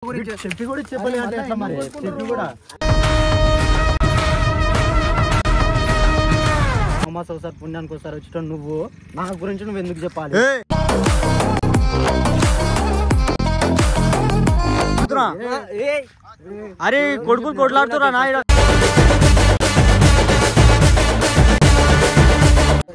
చెప్పి కూడా చెప్పాలి అంటే ఎట్లా మరి చెప్పి కూడా అమ్మ ఒకసారి పుణ్యానికి ఒకసారి వచ్చేట నువ్వు నా గురించి నువ్వు ఎందుకు చెప్పాలి? అరే కొడుకులు కొట్లాడుతురా నా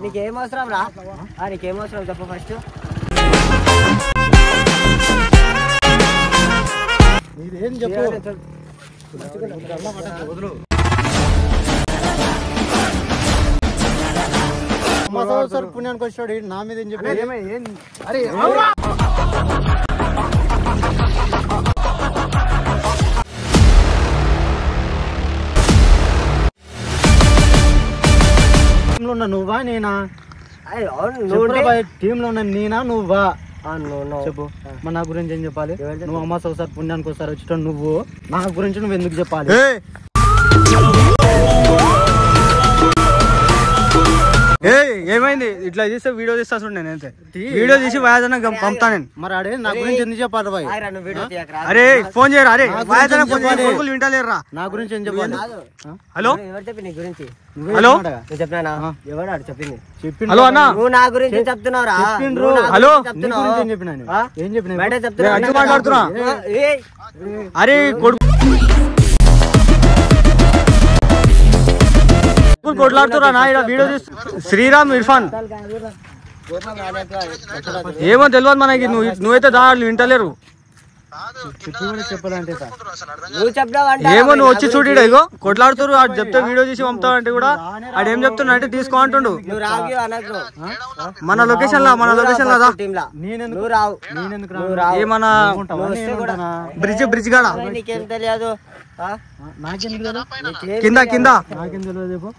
నీకేం అవసరం రా? నీకేం అవసరం చెప్పు ఫస్ట్. నీదేం చెప్పు. సార్ పుణ్యానికి వచ్చాడు నా మీద ఏం చెప్పాడు? అరే ఉన్న నువ్వా నేనా? టీమ్ లో ఉన్న నేనా నువ్వా? చెప్పు. మరి నా గురించి ఏం చెప్పాలి? నువ్వు అమ్మ ఒకసారి పుణ్యానికి ఒకసారి వచ్చేట నువ్వు నా గురించి నువ్వు ఎందుకు చెప్పాలి? ఏమైంది? ఇట్లా చేస్తే వీడియో చేస్తా చూడండి. నేనైతే వీడియో తీసి వాయదన పంపుతా నేను. మరి అడే నా గురించి ఎందుకు చెప్పాలి? అరే ఫోన్ చేయరా? అరే వాయదన కొడుకులు వింటలేరా? నా గురించి ఏం చెప్పాలి? హలో ఎవరు చెప్పి నీ గురించి? హలో చెప్పినా ఎవరు చెప్పింది? హలో అన్న నువ్వు నా గురించి చెప్తున్నావురా? హలో ఏం చెప్పినా ఏం చెప్పినా బయట చెప్తున్నా మాట్లాడుతున్నా. అరే కొడుకు కొట్లాడుతురా నా వీడియో చూసి. శ్రీరామ్ ఇర్ఫాన్ ఏమో తెలియదు మనకి. నువ్వైతే దాళ్ళు వింటలేరు. చెప్పాలంటే ఏమో నువ్వు వచ్చి చూడు. ఇగో కొట్లాడుతురు. ఆడు చెప్తే వీడియో చేసి పంపుతావు అంటే కూడా ఆడేం చెప్తున్నా అంటే తీసుకో అంటుండు. మన లొకేషన్ లా మన బ్రిడ్జ్ కాడ నీకేం తెలియదు. కింద నాకేం తెలియదు.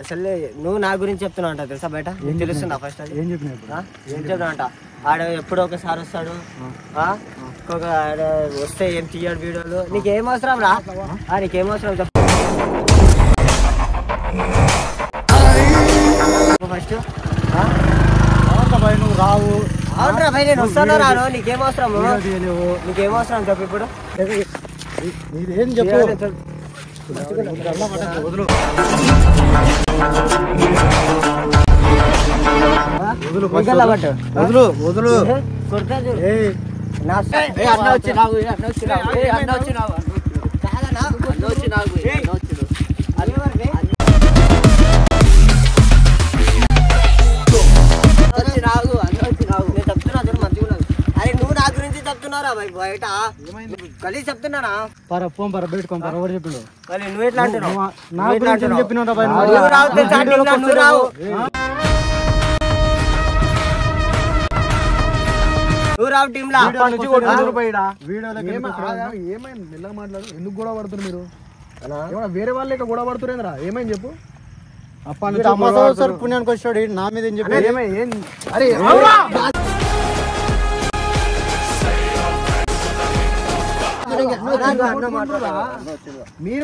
అసలు నువ్వు నా గురించి చెప్తున్నావు అంట తెలుసా? బయట ఏం తెలుస్తుందా? ఫస్ట్ అది ఏం చెప్పినా ఏం చెప్తున్నా అంట? ఆడ ఎప్పుడో ఒకసారి వస్తాడు. ఇంకొక ఆడ వస్తే ఏం తీయడు వీడియోలు. నీకేం అవసరం రా? నీకేం అవసరం చెప్పు ఫస్ట్. నువ్వు రావు. అవునరా భయ్, నేను వస్తాను రాను. నీకేం అవసరం? నీకేం అవసరం చెప్పు ఇప్పుడు. నీదేం చెప్పు. వదులు కొడతా చూడు. అరే నువ్వు నా గురించి చెప్తున్నారా బయట? కలిసి చెప్తున్నానా? ఎవరు చెప్పిండు? నువ్వు ఎట్లా అంటున్నావు? నా గురించి ఏం చెప్పినా నువ్వు రావు. నువ్వు రావు టీమ్ లా. ఏమైంది? మెల్లగా మాట్లాడు. ఎందుకు గొడవ పడుతున్నారు మీరు? వేరే వాళ్ళ గొడవ పడుతురేంద్రా? ఏమైంది చెప్పు. సార్ పుణ్యానికి వచ్చాడు నా మీద ఏం చెప్పాడు? అరే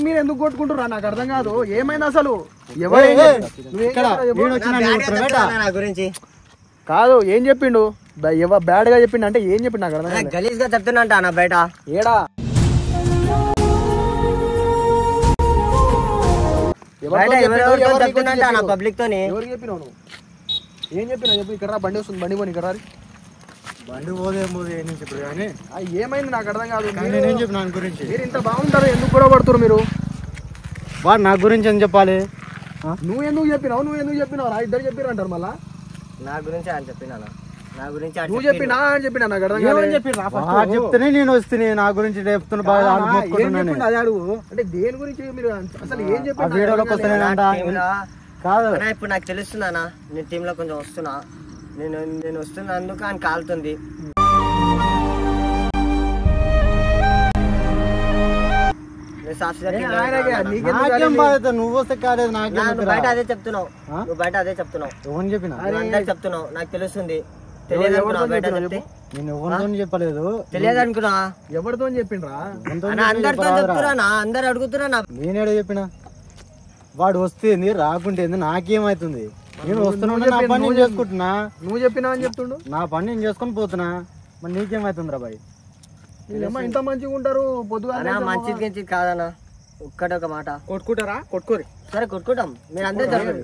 మీరు ఎందుకు కొట్టుకుంటురా? నాకు అర్థం కాదు. ఏమైంది అసలు? గురించి కాదు ఏం చెప్పిండు? బ్యాడ్ గా చెప్పిండు అంటే ఏం చెప్పిండు? నాకు అర్థం గలీజ్ గా చెప్తున్నా అంట నా బయట. ఏడా చెప్తున్నా పబ్లిక్ తోని. ఎవరికి చెప్పినావు? ఏం చెప్పినా చెప్పు. ఇక్కడ బండి వస్తుంది. బండి పోనీ. ఇక్కడ బండి పోదేమో చెప్పాడు కానీ ఏమైంది? నాకు అర్థం కాదు. నేనేం చెప్పిన గురించి? మీరు ఇంత బాగుంటారు, ఎందుకు గొడవ పడుతున్నారు మీరు? వాడు నా గురించి ఏం చెప్పాలి? నువ్వు ఎందుకు చెప్పినావు? నా ఇద్దరు చెప్పిరు అంటారు మళ్ళా. నా గురించి ఆయన చెప్పినా నా గురించి నువ్వు చెప్పినా అని చెప్పినా? నాకు అర్థం కాదు. చెప్తేనే నేను వస్తే నా గురించి చెప్తున్నా. అదే అడుగు. అంటే దేని గురించి మీరు అసలు ఏం చెప్పారు? వీడియోలోకి వస్తానంట కాదు. ఇప్పుడు నాకు తెలుస్తుందా? నేను టీమ్ లో కొంచెం వస్తున్నా. నేను వస్తున్నందుకు ఆయన కాలుతుంది. నువ్వు వస్తే కాలేదు. బయట అదే చెప్తున్నావు. నువ్వు బయట అదే చెప్తున్నావు. ఎవరిని చెప్పినా? అందరికి చెప్తున్నావు. నాకు తెలుస్తుంది. తెలియదు అనుకున్నా? బయట చెప్తే నేను ఎవరితో చెప్పలేదు. తెలియదు అనుకున్నా? ఎవరితో చెప్పిండ్రా? అందరితో చెప్తున్నా. అందరు అడుగుతున్నా. నేనేడో చెప్పినా? వాడు వస్తే రాకుంటే నాకేమైతుంది? నేను వస్తున్నా. నా పని నేను చేసుకుంటున్నా. నువ్వు చెప్పినా అని చెప్తుండు. నా పని నేను చేసుకొని పోతున్నా. మరి నీకేమైతుందిరా బాయ్? ఇంత మంచిగా ఉంటారు పొద్దుగా మంచిది కాదన్నా. ఒక్కటొక మాట కొట్టుకుంటారా? కొట్టుకోరు. సరే కొట్టుకుంటాం, మీరు అందరూ జరగదు.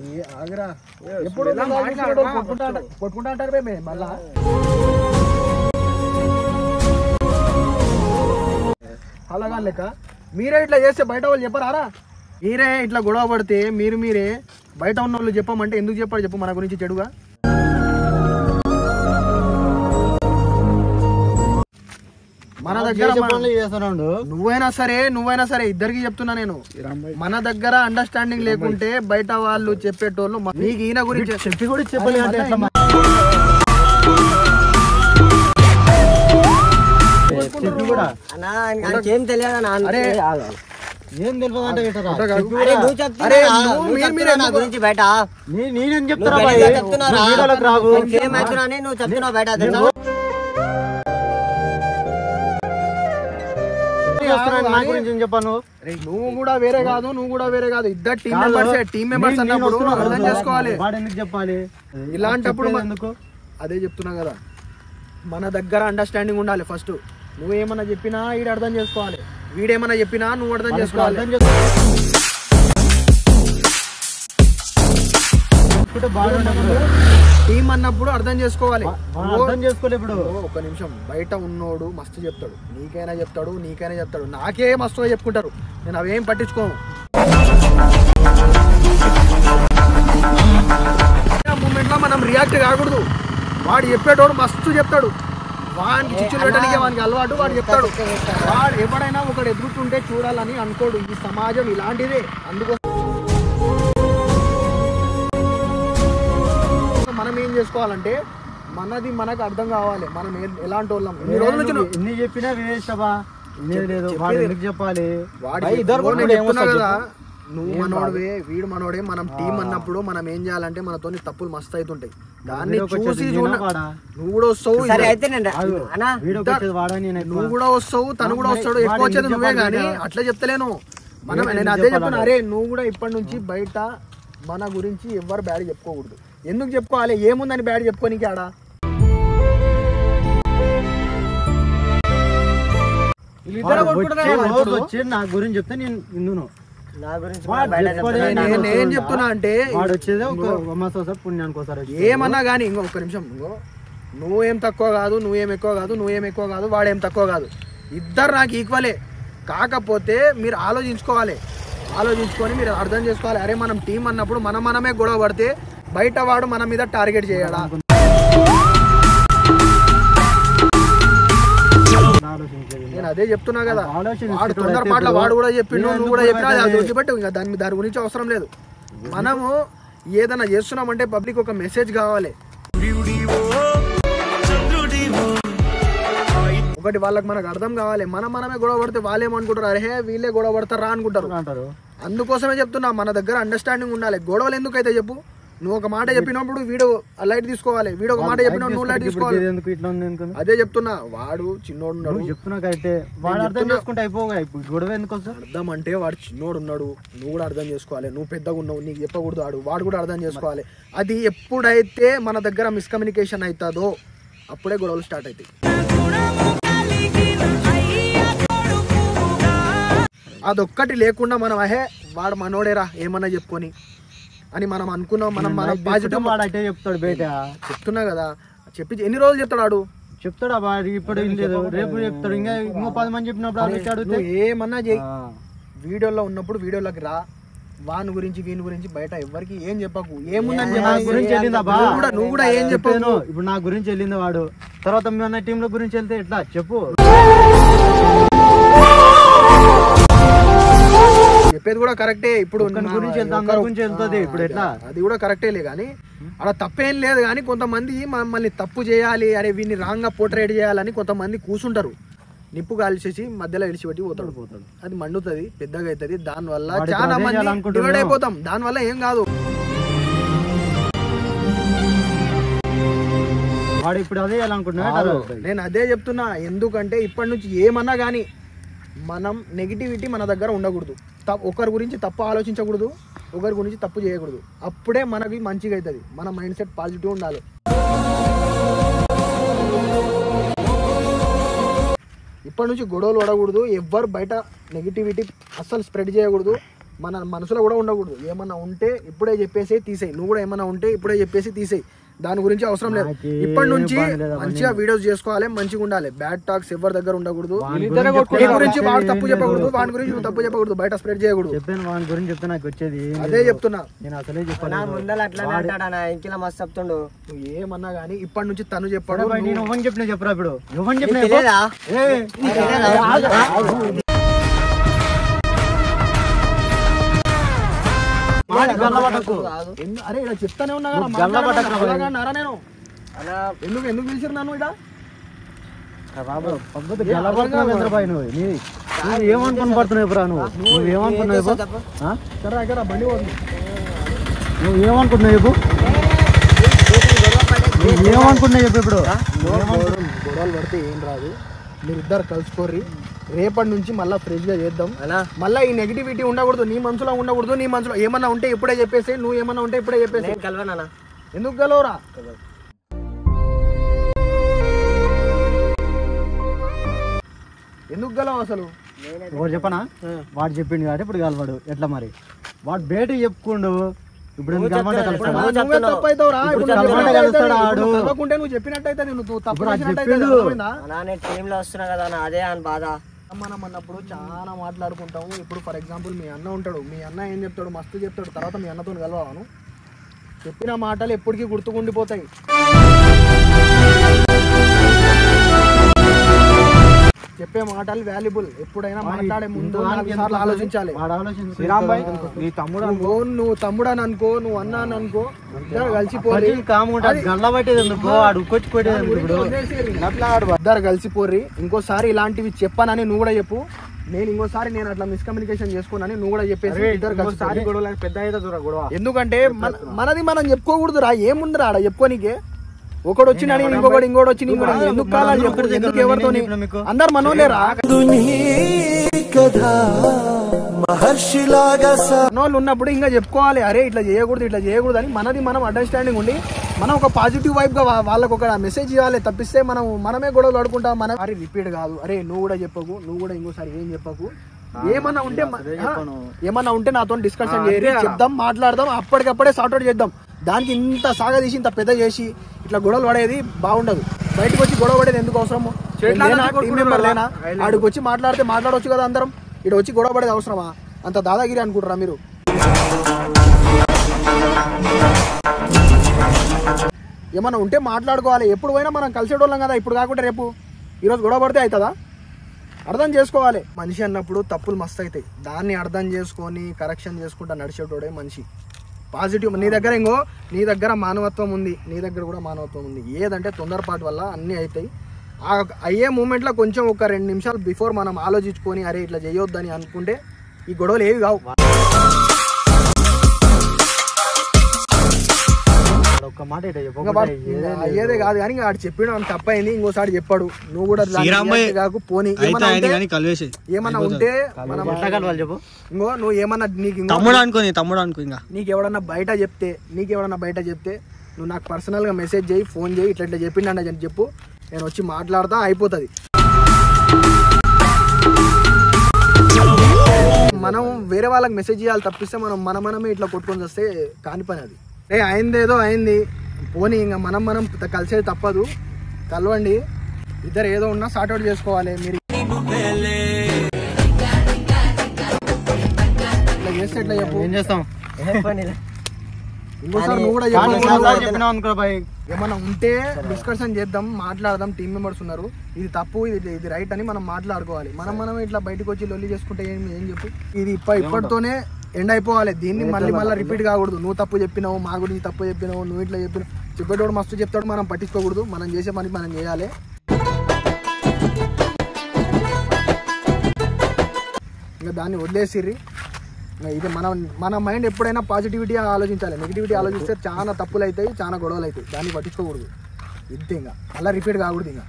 ఎప్పుడు కొట్టుకుంటా అంటారు మళ్ళా. అలాగా లెక్క మీరే ఇట్లా చేస్తే బయట వాళ్ళు చెప్పరారా? మీరే ఇట్లా గొడవ పడితే మీరే బయట ఉన్న వాళ్ళు చెప్పమంటే ఎందుకు చెప్పాడు చెప్పు మన గురించి చెడుగా? మన దగ్గర నువ్వైనా సరే ఇద్దరికి చెప్తున్నా నేను, మన దగ్గర అండర్స్టాండింగ్ లేకుంటే బయట వాళ్ళు చెప్పేటోళ్ళు నీకు ఈయన గురించి చెప్పి కూడా చెప్పలేదు అంటే ఏం తెలియదు. గురించి బయట నేనేం చెప్తున్నా నువ్వు చెప్తున్నావు బయట. చెప్పాను నువ్వు కూడా వేరే కాదు, ఇద్దరు టీమ్ మెంబర్స్ అన్నప్పుడు అర్థం చేసుకోవాలి. ఎందుకు చెప్పాలి ఇలాంటప్పుడు ఎందుకు? అదే చెప్తున్నా కదా, మన దగ్గర అండర్స్టాండింగ్ ఉండాలి. ఫస్ట్ నువ్వేమన్నా చెప్పినా వీడు అర్థం చేసుకోవాలి, వీడేమన్నా చెప్పినా నువ్వు అర్థం చేసుకోవాలి. టీం అన్నప్పుడు అర్థం చేసుకోవాలి. ఇప్పుడు ఒక నిమిషం, బయట ఉన్నోడు మస్తు చెప్తాడు, నీకైనా చెప్తాడు, నాకే మస్తుగా చెప్పుకుంటారు, నేను అవేం పట్టించుకోను. మూమెంట్ లో మనం రియాక్ట్ కాకూడదు. వాడు చెప్పేటోడు మస్తు చెప్తాడు, వానికి చిచ్చులు పెట్టడానికి వానికి అలవాటు, వాడు చెప్తాడు. వాడు ఎవడైనా ఒకడు ఎదుగుతుంటే చూడాలని అనుకోడు. ఈ సమాజం ఇలాంటిదే. అందుకోసం మనం ఏం చేసుకోవాలంటే మనది మనకు అర్థం కావాలి, మనం ఎలాంటి వాళ్ళం. ఈ రోజు నుంచి ఎన్ని చెప్పినా వేస్టబా చెప్పాలి. కదా నువ్వు మనోడివే, వీడు మనోడే. మనం టీం అన్నప్పుడు మనం ఏం చేయాలంటే మనతోని తప్పులు మస్తు అవుతుంటాయి, దాన్ని చూసి నువ్వు కూడా వస్తావు, నువ్వు కూడా వస్తావు, తను కూడా వస్తాడు. ఎక్కువ వచ్చేది నువ్వే గానీ అట్లా చెప్తలేను. నేను అదే చెప్తున్నా, అరే నువ్వు కూడా ఇప్పటి నుంచి బయట మన గురించి ఎవరు బ్యాడ్ చెప్పుకోకూడదు. ఎందుకు చెప్పుకోవాలి? ఏముందని బ్యాడ్ చెప్పుకోనికి ఆడ? నా గురించి చెప్తే నేను నేను చెప్తున్నా అంటే వాడు వచ్చేది పుణ్యానికోసారి ఏమన్నా గానీ ఇంకొక నిమిషం, నువ్వేం తక్కువ కాదు, నువ్వేం ఎక్కువ కాదు, వాడేం తక్కువ కాదు, ఇద్దరు నాకు ఈక్వలే. కాకపోతే మీరు ఆలోచించుకొని మీరు అర్థం చేసుకోవాలి. అరే మనం టీం అన్నప్పుడు మనమే గొడవ పడితే బయట వాడు మన మీద టార్గెట్ చేయాలా? నేను అదే చెప్తున్నా కదా, వాడు తొందరపాట్ల వాడు కూడా చెప్పిండు, నువ్వు కూడా చెప్పినా అది వదిలిపెట్టు. ఇంకా దాని గురించి అవసరం లేదు. మనము ఏదైనా చేస్తున్నామంటే పబ్లిక్ ఒక మెసేజ్ కావాలి. ఒకటి వాళ్ళకి మనకు అర్థం కావాలి. మనమే గొడవ పడితే వాళ్ళేమనుకుంటారు, అరే వీళ్ళే గొడవ పడతారా అనుకుంటారు. అందుకోసమే చెప్తున్నా, మన దగ్గర అండర్స్టాండింగ్ ఉండాలి. గొడవలు ఎందుకైతే చెప్పు, నువ్వు ఒక మాట చెప్పినప్పుడు వీడు లైట్ తీసుకోవాలి, వీడు ఒక మాట చెప్పినప్పుడు నువ్వు లైట్ తీసుకోవాలి. అదే చెప్తున్నా, వాడు చిన్నోడు ఉన్నాడు, అర్థం అంటే వాడు చిన్నోడు ఉన్నాడు, నువ్వు కూడా అర్థం చేసుకోవాలి. నువ్వు పెద్దగా ఉన్నావు, నీకు చెప్పకూడదు, వాడు కూడా అర్థం చేసుకోవాలి. అది ఎప్పుడైతే మన దగ్గర మిస్కమ్యూనికేషన్ అవుతుందో అప్పుడే గొడవలు స్టార్ట్ అవుతాయి. అదొక్కటి లేకుండా మనం వాడు మనోడేరా ఏమన్నా చెప్పుకొని అని మనం అనుకున్నాం. మనం పాజిటివ్ చెప్తాడు బయట. చెప్తున్నా కదా, చెప్పి ఎన్ని రోజులు చెప్తాడు చెప్తాడా? ఇప్పుడు రేపు చెప్తాడు, ఇంకా 10 మంది చెప్పినప్పుడు ఏమన్నా చేయి. వీడియోలో ఉన్నప్పుడు వీడియోలోకి రా, వాని గురించి వీని గురించి బయట ఎవరికి ఏం చెప్పకు. ఏముందని గురించి వెళ్ళిందా? నువ్వు కూడా ఏం చెప్పాను. ఇప్పుడు నా గురించి వెళ్ళింది వాడు, తర్వాత మీ టీంల గురించి వెళ్తే ఎట్లా చెప్పు? చెప్పేది కూడా కరెక్టే. ఇప్పుడు గురించి వెళ్తుంది, ఇప్పుడు ఎట్లా? అది కూడా కరెక్టేలే కానీ అలా తప్పేం లేదు. కానీ కొంతమంది మమ్మల్ని తప్పు చేయాలి, అరే వీడిని రాంగ్ గా పోర్ట్రేట్ చేయాలని కొంతమంది కూర్చుంటారు. నిప్పు కాల్చేసి మధ్యలో విడిచిపెట్టి పోతాడు. అది మండుతుంది, పెద్దగా అవుతుంది. దానివల్ల చాలా మంది డివైడ్ అయిపోతాం. దానివల్ల ఏం కాదు. వాడు ఇప్పుడు అదే అనుకుంటున్నాడు. నేను అదే చెప్తున్నా, ఎందుకంటే ఇప్పటి నుంచి ఏమన్నా కానీ మనం నెగిటివిటీ మన దగ్గర ఉండకూడదు. ఒకరి గురించి తప్పు ఆలోచించకూడదు, ఒకరి గురించి తప్పు చేయకూడదు. అప్పుడే మనకి మంచిగా అవుతుంది. మన మైండ్ సెట్ పాజిటివ్ ఉండాలి. ఇప్పటి నుంచి గొడవలు పడకూడదు, ఎవ్వరు బయట నెగిటివిటీ అస్సలు స్ప్రెడ్ చేయకూడదు, మన మనసులో కూడా ఉండకూడదు. ఏమన్నా ఉంటే ఇప్పుడే చెప్పేసి తీసేయి, నువ్వు కూడా ఏమన్నా ఉంటే ఇప్పుడే చెప్పేసి తీసేయి, దాని గురించి అవసరం లేదు. ఇప్పటి నుంచి మంచిగా వీడియోస్ చేసుకోవాలి, మంచిగా ఉండాలి, బ్యాడ్ టాక్స్ ఎవరి దగ్గర ఉండకూడదు, గురించి వాడు తప్పు చెప్పకూడదు, వాడి గురించి నువ్వు తప్పు చెప్పకూడదు, బయట స్ప్రెడ్ చేయకూడదు. వాడి గురించి చెప్తే నాకు వచ్చేది అదే చెప్తున్నా, నేను అసలే చెప్పాను. ముందర అట్లా అంటాడా ఇంకిలా మస్తు చెప్తుండు. నువ్వు ఏమన్నా గానీ ఇప్పటి నుంచి తను చెప్పాడు. నేను ఎవరిని చెప్పినా చెప్పరా ఇప్పుడు, ఎవరిని చెప్పినా అరే ఇలా చెప్తానే ఉన్నా నేను ఎందుకు పిలిచారు నన్ను ఇక్కడ? ఏమనుకుని పడుతున్నావు ఇప్పుడు, నువ్వు ఏమనుకున్నావు బండి పోతుంది, నువ్వు ఏమనుకుంటున్నావు చెప్పు, ఏమనుకుంటున్నావు చెప్పు. ఇప్పుడు గొడవలు పడితే ఏం రాదు, మీరిద్దరు కలుసుకోర్రి, రేపటి నుంచి మళ్ళీ ఫ్రెష్ గా చేద్దాం. మళ్ళీ ఈ నెగిటివిటీ ఉండకూడదు, నీ మనసులో ఉండకూడదు. నీ మనసులో ఏమన్నా ఉంటే ఇప్పుడే చెప్పేసి, నువ్వు ఏమన్నా ఉంటే ఇప్పుడే చెప్పేసి. ఎందుకు గలవరా? ఎందుకు గలవు అసలు? ఎవరు చెప్పనా? వాడు చెప్పిండు కాబట్టి ఇప్పుడు కలవాడు. ఎట్లా మరి వాడు బయట చెప్పుకుండు, ఇప్పుడు నువ్వు చెప్పినట్టయితే నువ్వు తప్పు అదే అని బాధ. మనం అన్నప్పుడు చాలా మాట్లాడుకుంటాము. ఇప్పుడు ఫర్ ఎగ్జాంపుల్ మీ అన్న ఉంటాడు, మీ అన్న ఏం చెప్తాడు, మస్తు చెప్తాడు, తర్వాత మీ అన్నతో కలవాను, చెప్పిన మాటలు ఎప్పటికీ గుర్తుకుండిపోతాయి. చెప్పే మాటలు వాల్యుబుల్, ఎప్పుడైనా మాట్లాడే ముందు ఆలోచించాలి. నువ్వు తమ్ముడు అని అనుకో, నువ్వు అన్న అని అనుకో, కలిసిపోయి ఇద్దరు కలిసిపోర్రి. ఇంకోసారి ఇలాంటివి చెప్పానని నువ్వు కూడా చెప్పు, నేను ఇంకోసారి నేను అట్లా మిస్కమ్యూనికేషన్ చేసుకోనని నువ్వు కూడా చెప్పేసి ఇద్దరు కలిసి గొడవ పెద్ద గొడవ. ఎందుకంటే మనది మనం చెప్పుకోకూడదురా, ఏముందిరా ఆడ చెప్పుకోనికే. ఒకడు వచ్చి ఇంకొకటి ఇంకోటి వచ్చి ఎందుకు కాలాలి చెప్పు, ఎందుకు ఎవరితో అందరు మనోళ్ళేరా. మనోళ్ళు ఉన్నప్పుడు ఇంకా చెప్పుకోవాలి, అరే ఇట్లా చేయకూడదు అని. మనది మనం అండర్స్టాండింగ్ ఉండి మనం ఒక పాజిటివ్ వైబ్ గా వాళ్ళకి ఒక మెసేజ్ ఇవ్వాలి. తప్పిస్తే మనమే గొడవలు ఆడుకుంటాం. మనం అరే రిపీట్ కాదు, అరే నువ్వు కూడా చెప్పకు, నువ్వు కూడా ఇంకోసారి ఏం చెప్పకు, ఏమన్నా ఉంటే నాతో డిస్కషన్ చేయాలి, చెప్దాం, మాట్లాడదాం, అప్పటికప్పుడే సార్ట్అవుట్ చేద్దాం. దానికి ఇంత సాగదీసి ఇంత పెద్ద చేసి ఇట్లా గొడవలు పడేది బాగుండదు. బయటకు వచ్చి గొడవ పడేది ఎందుకు అవసరము? టీం మెంబర్ లేనా? ఆడికి వచ్చి మాట్లాడవచ్చు కదా అందరం. ఇక్కడ వచ్చి గొడవ పడేది అవసరమా? అంత దాదాగిరి అనుకుంటారా మీరు? ఏమన్నా ఉంటే మాట్లాడుకోవాలి. ఎప్పుడు పోయినా మనం కలిసేటోళ్ళం కదా, ఇప్పుడు కాకుండా రేపు. ఈరోజు గొడవ పడితే అవుతుందా? అర్థం చేసుకోవాలి. మనిషి అన్నప్పుడు తప్పులు మస్తు అవుతాయి, దాన్ని అర్థం చేసుకొని కరెక్షన్ చేసుకుంటా నడిచేటోడే మనిషి. పాజిటివ్. నీ దగ్గర మానవత్వం ఉంది, నీ దగ్గర కూడా మానవత్వం ఉంది. ఏదంటే తొందరపాటు వల్ల అన్నీ అవుతాయి. ఆ అయ్యే మూమెంట్లో కొంచెం ఒక 2 నిమిషాలు బిఫోర్ మనం ఆలోచించుకొని అరే ఇట్లా చేయొద్దని అనుకుంటే ఈ గొడవలు ఏవి కావు. అయ్యేదే కాదు కానీ ఆడు చెప్పిన తప్పైంది, ఇంకోసారి చెప్పాడు, నువ్వు కూడా కాకు పోనీ. ఏమన్నా ఉంటే ఇంకో నువ్వు ఏమన్నా నీకు ఎవడన్నా బయట చెప్తే నువ్వు నాకు పర్సనల్ గా మెసేజ్ చేయి, ఫోన్ చేయి, ఇట్లా చెప్పిండ అని చెప్పు, నేను వచ్చి మాట్లాడతా, అయిపోతుంది. మనం వేరే వాళ్ళకి మెసేజ్ చేయాలి తప్పిస్తే మనమే ఇట్లా కొట్టుకొని వస్తే కాని పని అది. అయిందేదో అయింది, పోనీ ఇంకా మనం కలిసేది తప్పదు. కలవండి, ఇద్దరు ఏదో ఉన్నా సార్ట్అవుట్ చేసుకోవాలి. మీరు ఇట్లా చేస్తే ఎట్లా చెప్పు, ఏం చేస్తాం? ఇంకోసారి నువ్వు కూడా ఏమన్నా ఉంటే డిస్కషన్ చేద్దాం, మాట్లాడదాం. టీం మెంబర్స్ ఉన్నారు, ఇది తప్పు, ఇది రైట్ అని మనం మాట్లాడుకోవాలి. మనం ఇట్లా బయటకు వచ్చి లొల్లి చేసుకుంటే ఏం చెప్పు. ఇది ఇప్పటితోనే ఎండ్ అయిపోవాలి. దీన్ని మళ్ళీ రిపీట్ కాకూడదు. నువ్వు తప్పు చెప్పినావు, మా గురించి తప్పు చెప్పినావు, నువ్వు ఇట్లా చెప్పినావు, చెప్పేటోడు మస్తు చెప్తాడు, మనం పట్టించుకోకూడదు. మనం చేసే పని మనం చేయాలి. ఇంకా దాన్ని వదిలేసిర్రి. ఇది మన మైండ్ ఎప్పుడైనా పాజిటివిటీ ఆలోచించాలి. నెగిటివిటీ ఆలోచిస్తే చాలా తప్పులు అవుతాయి, చాలా గొడవలు అవుతాయి. దాన్ని పట్టించుకోకూడదు. ఇంతే, ఇంకా అలా రిపీట్ కాకూడదు. ఇంకా